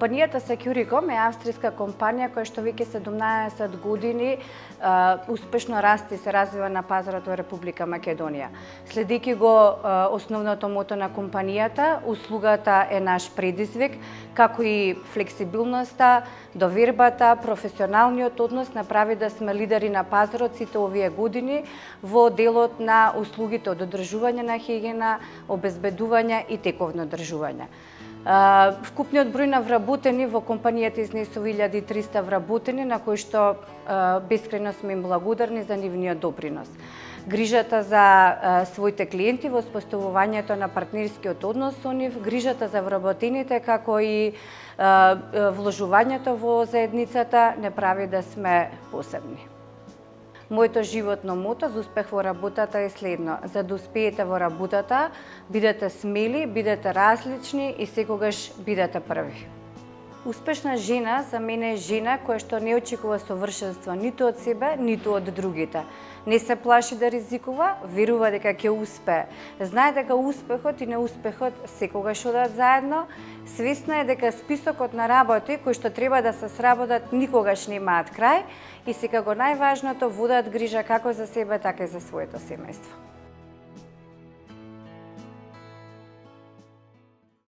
Компанијата Securicom е австријска компанија која што веќе 17 години успешно расте и се развива на пазарот во Република Македонија. Следејќи го основното мото на компанијата, услугата е наш предизвик, како и флексибилноста, довербата, професионалниот однос направи да сме лидери на пазарот сите овие години во делот на услугите од одржување на хигиена, обезбедување и тековно одржување. Вкупниот број на вработени во компанијата изнесува 1300 вработени, на кои што бескрајно сме им благодарни за нивниот допринос. Грижата за своите клиенти, воспоставувањето на партнерскиот однос со нив, грижата за вработените, како и вложувањето во заедницата не прави да сме посебни. Моето животно мото за успех во работата е следно: за да успеете во работата, бидете смели, бидете различни и секогаш бидете први. Успешна жена за мене е жена која што не очекува совршенство ниту од себе, ниту од другите. Не се плаши да ризикува, верува дека ќе успее. Знае дека успехот и неуспехот секогаш одат заедно. Свесна е дека списокот на работи кои што треба да се сработат никогаш немаат крај и секако најважното водат грижа како за себе, така и за своето семејство.